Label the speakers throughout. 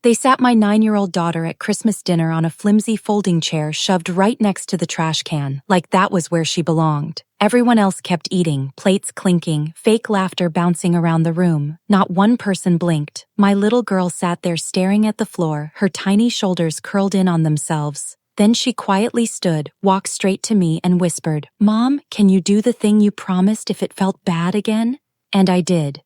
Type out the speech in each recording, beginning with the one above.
Speaker 1: They sat my 9-year-old daughter at Christmas dinner on a flimsy folding chair shoved right next to the trash can, like that was where she belonged. Everyone else kept eating, plates clinking, fake laughter bouncing around the room. Not one person blinked. My little girl sat there staring at the floor, her tiny shoulders curled in on themselves. Then she quietly stood, walked straight to me and whispered, "Mom, can you do the thing you promised if it felt bad again?" And I did.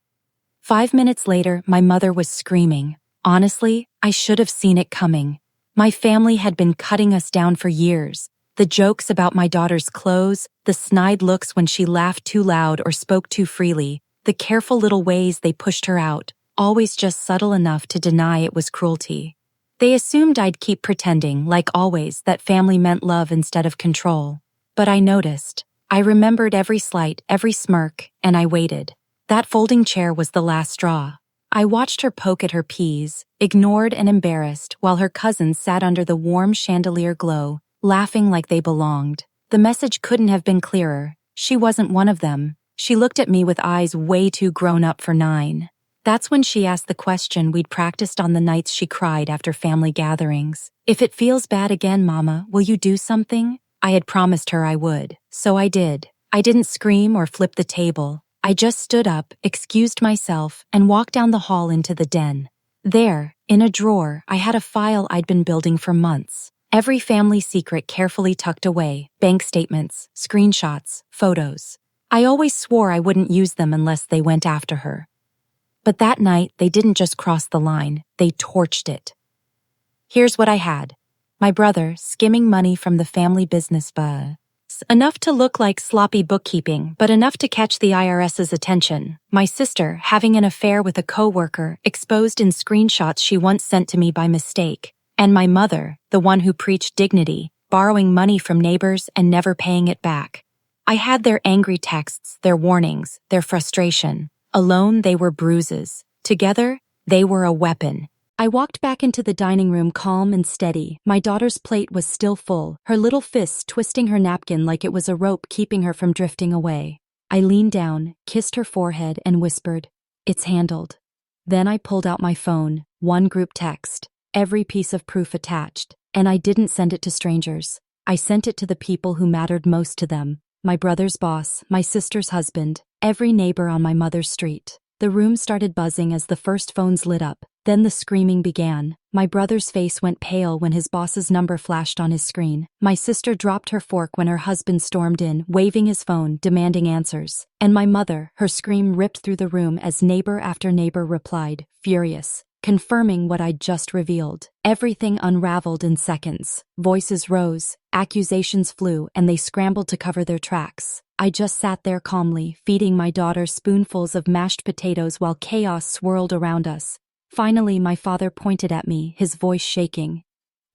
Speaker 1: 5 minutes later, my mother was screaming. Honestly, I should have seen it coming. My family had been cutting us down for years. The jokes about my daughter's clothes, the snide looks when she laughed too loud or spoke too freely, the careful little ways they pushed her out, always just subtle enough to deny it was cruelty. They assumed I'd keep pretending, like always, that family meant love instead of control. But I noticed. I remembered every slight, every smirk, and I waited. That folding chair was the last straw. I watched her poke at her peas, ignored and embarrassed, while her cousins sat under the warm chandelier glow, laughing like they belonged. The message couldn't have been clearer. She wasn't one of them. She looked at me with eyes way too grown up for 9. That's when she asked the question we'd practiced on the nights she cried after family gatherings. "If it feels bad again, Mama, will you do something?" I had promised her I would, so I did. I didn't scream or flip the table. I just stood up, excused myself, and walked down the hall into the den. There, in a drawer, I had a file I'd been building for months. Every family secret carefully tucked away, bank statements, screenshots, photos. I always swore I wouldn't use them unless they went after her. But that night, they didn't just cross the line, they torched it. Here's what I had. My brother, skimming money from the family business enough to look like sloppy bookkeeping, but enough to catch the IRS's attention. My sister, having an affair with a coworker, exposed in screenshots she once sent to me by mistake. And my mother, the one who preached dignity, borrowing money from neighbors and never paying it back. I had their angry texts, their warnings, their frustration. Alone, they were bruises. Together, they were a weapon. I walked back into the dining room calm and steady. My daughter's plate was still full, her little fists twisting her napkin like it was a rope keeping her from drifting away. I leaned down, kissed her forehead, and whispered, "It's handled." Then I pulled out my phone, one group text, every piece of proof attached, and I didn't send it to strangers. I sent it to the people who mattered most to them. My brother's boss, my sister's husband, every neighbor on my mother's street. The room started buzzing as the first phones lit up. Then the screaming began. My brother's face went pale when his boss's number flashed on his screen. My sister dropped her fork when her husband stormed in, waving his phone, demanding answers. And my mother, her scream ripped through the room as neighbor after neighbor replied, furious, confirming what I'd just revealed. Everything unraveled in seconds. Voices rose, accusations flew, and they scrambled to cover their tracks. I just sat there calmly, feeding my daughter spoonfuls of mashed potatoes while chaos swirled around us. Finally, my father pointed at me, his voice shaking.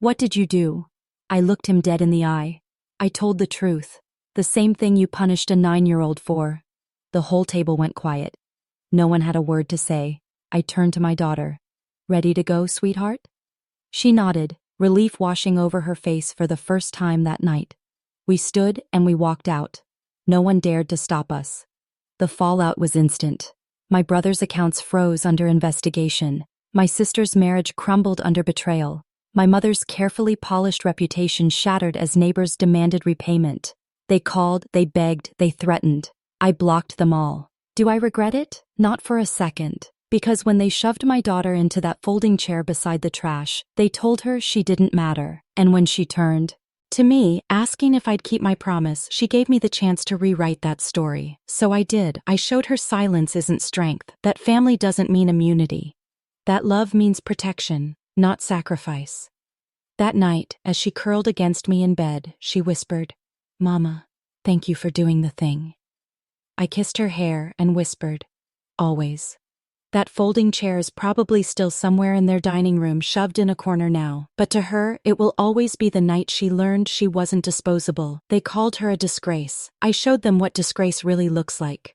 Speaker 1: "What did you do?" I looked him dead in the eye. "I told the truth. The same thing you punished a 9-year-old for." The whole table went quiet. No one had a word to say. I turned to my daughter. "Ready to go, sweetheart?" She nodded, relief washing over her face for the first time that night. We stood and we walked out. No one dared to stop us. The fallout was instant. My brother's accounts froze under investigation. My sister's marriage crumbled under betrayal. My mother's carefully polished reputation shattered as neighbors demanded repayment. They called, they begged, they threatened. I blocked them all. Do I regret it? Not for a second. Because when they shoved my daughter into that folding chair beside the trash, they told her she didn't matter. And when she turned to me, asking if I'd keep my promise, she gave me the chance to rewrite that story. So I did. I showed her silence isn't strength, that family doesn't mean immunity, that love means protection, not sacrifice. That night, as she curled against me in bed, she whispered, "Mama, thank you for doing the thing." I kissed her hair and whispered, "Always." That folding chair is probably still somewhere in their dining room, shoved in a corner now. But to her, it will always be the night she learned she wasn't disposable. They called her a disgrace. I showed them what disgrace really looks like.